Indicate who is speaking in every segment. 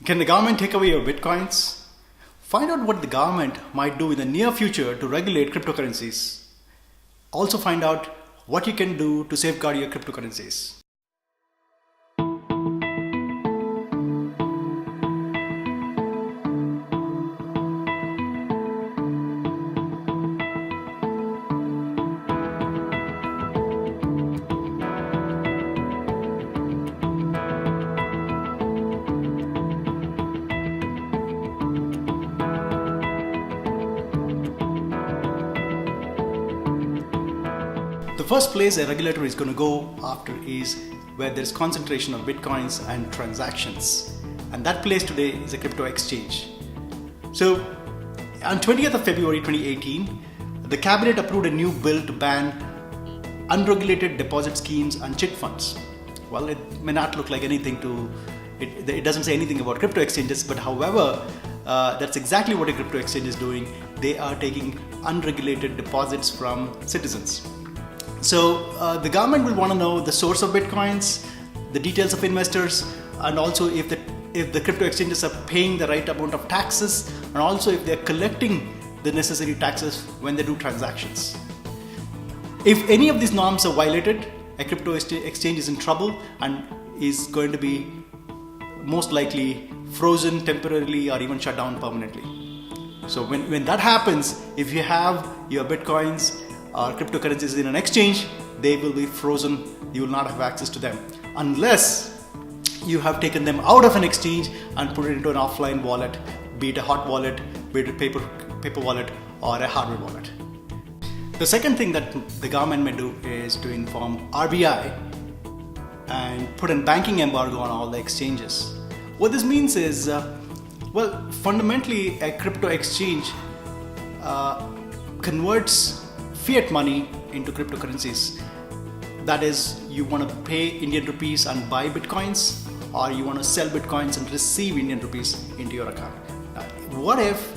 Speaker 1: Can the government take away your bitcoins? Find out what the government might do in the near future to regulate cryptocurrencies. Also find out what you can do to safeguard your cryptocurrencies. The first place a regulator is going to go after is where there's concentration of bitcoins and transactions. And that place today is a crypto exchange. So on 20th of February 2018, the cabinet approved a new bill to ban unregulated deposit schemes and chit funds. Well, it may not look like anything to, it doesn't say anything about crypto exchanges, but however, that's exactly what a crypto exchange is doing. They are taking unregulated deposits from citizens. So the government will want to know the source of bitcoins, the details of investors, and also if the crypto exchanges are paying the right amount of taxes, and also if they're collecting the necessary taxes when they do transactions. If any of these norms are violated, a crypto exchange is in trouble and is going to be most likely frozen temporarily or even shut down permanently. So when that happens, if you have your bitcoins or cryptocurrencies in an exchange, they will be frozen. You will not have access to them unless you have taken them out of an exchange and put it into an offline wallet, be it a hot wallet, be it a paper wallet, or a hardware wallet. The second thing that the government may do is to inform RBI and put a banking embargo on all the exchanges. What this means is, fundamentally a crypto exchange converts fiat money into cryptocurrencies. That is, you want to pay Indian rupees and buy bitcoins, or you want to sell bitcoins and receive Indian rupees into your account. What if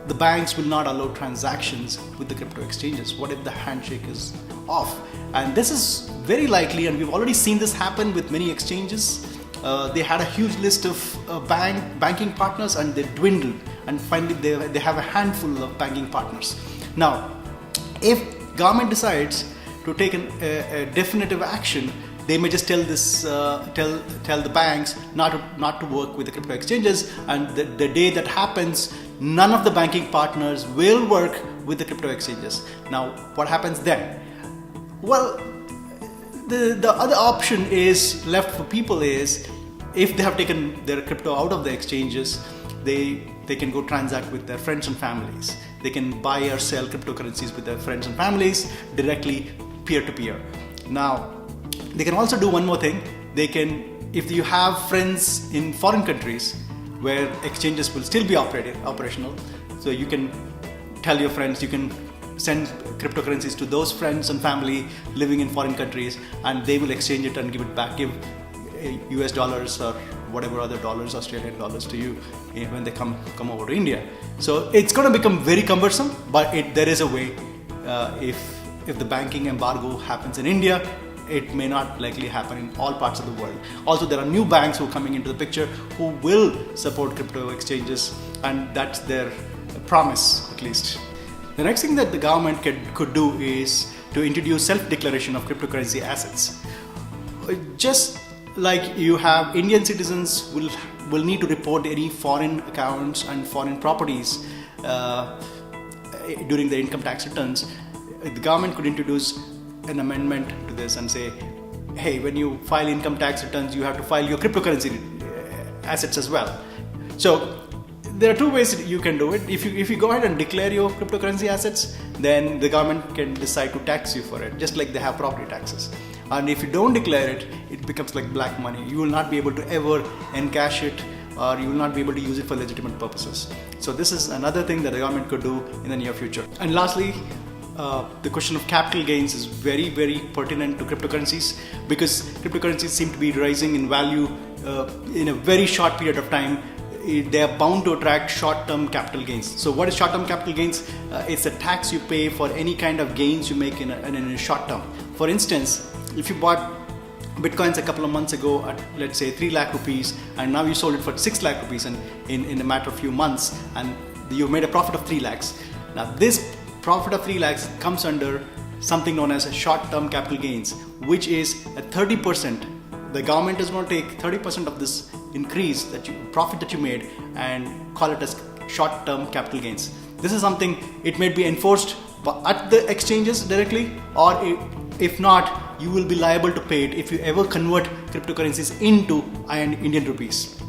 Speaker 1: the banks will not allow transactions with the crypto exchanges? What if the handshake is off? And this is very likely, and we've already seen this happen with many exchanges. They had a huge list of banking partners and they dwindled, and finally they have a handful of banking partners. Now, if government decides to take a definitive action, they may just tell the banks not to work with the crypto exchanges, and the day that happens, none of the banking partners will work with the crypto exchanges. Now, what happens then? Well, the other option is left for people is, if they have taken their crypto out of the exchanges, they can go transact with their friends and families. They can buy or sell cryptocurrencies with their friends and families directly, peer-to-peer. Now, they can also do one more thing. They can, if you have friends in foreign countries where exchanges will still be operational, so you can tell your friends, you can send cryptocurrencies to those friends and family living in foreign countries, and they will exchange it and give it back, give US dollars or whatever other dollars, Australian dollars to you when they come over to India. So it's going to become very cumbersome, but there is a way. If the banking embargo happens in India, it may not likely happen in all parts of the world. Also, there are new banks who are coming into the picture who will support crypto exchanges, and that's their promise, at least. The next thing that the government could do is to introduce self-declaration of cryptocurrency assets. Just like you have Indian citizens will need to report any foreign accounts and foreign properties during their income tax returns, the government could introduce an amendment to this and say, hey, when you file income tax returns, you have to file your cryptocurrency assets as well. So there are two ways you can do it. If you go ahead and declare your cryptocurrency assets, then the government can decide to tax you for it, just like they have property taxes. And if you don't declare it, it becomes like black money. You will not be able to ever encash it, or you will not be able to use it for legitimate purposes. So this is another thing that the government could do in the near future. And lastly, the question of capital gains is very, very pertinent to cryptocurrencies, because cryptocurrencies seem to be rising in value in a very short period of time. They are bound to attract short-term capital gains. So what is short-term capital gains? It's a tax you pay for any kind of gains you make in a short term. For instance, if you bought Bitcoins a couple of months ago at, let's say, 3 lakh rupees, and now you sold it for 6 lakh rupees in a matter of few months, and you've made a profit of 3 lakhs. Now this profit of 3 lakhs comes under something known as a short-term capital gains, which is a 30%. The government is going to take 30% of this increase profit that you made and call it as short-term capital gains. This is something, it may be enforced at the exchanges directly, or if not, you will be liable to pay it if you ever convert cryptocurrencies into Indian rupees.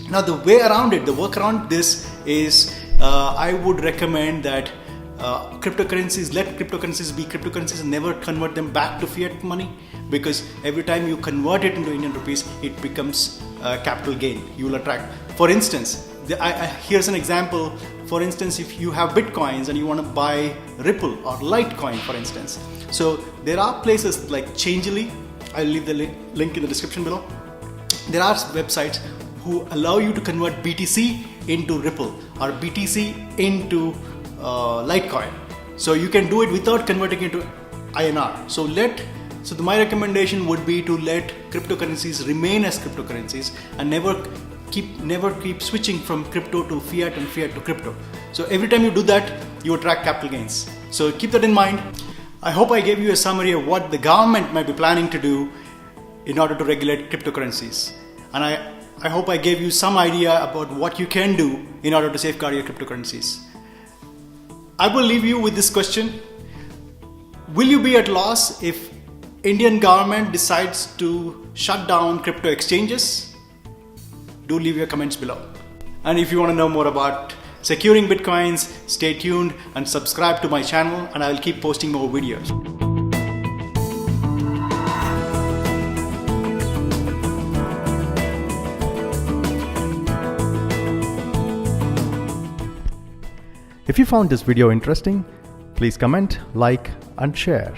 Speaker 1: Now the way around it, the work around this is, I would recommend that let cryptocurrencies be cryptocurrencies and never convert them back to fiat money, because every time you convert it into Indian rupees, it becomes capital gain. You will attract. For instance, here's an example. For instance, if you have Bitcoins and you want to buy Ripple or Litecoin, for instance. So there are places like Changelly. I'll leave the link in the description below. There are websites who allow you to convert BTC into Ripple or BTC into Litecoin. So you can do it without converting into INR. So my recommendation would be to let cryptocurrencies remain as cryptocurrencies and never keep switching from crypto to fiat and fiat to crypto. So every time you do that, you attract capital gains. So keep that in mind. I hope I gave you a summary of what the government might be planning to do in order to regulate cryptocurrencies. And I hope I gave you some idea about what you can do in order to safeguard your cryptocurrencies. I will leave you with this question. Will you be at loss if Indian government decides to shut down crypto exchanges? Do leave your comments below. And if you want to know more about securing Bitcoins, stay tuned and subscribe to my channel, and I will keep posting more videos.
Speaker 2: If you found this video interesting, please comment, like, and share.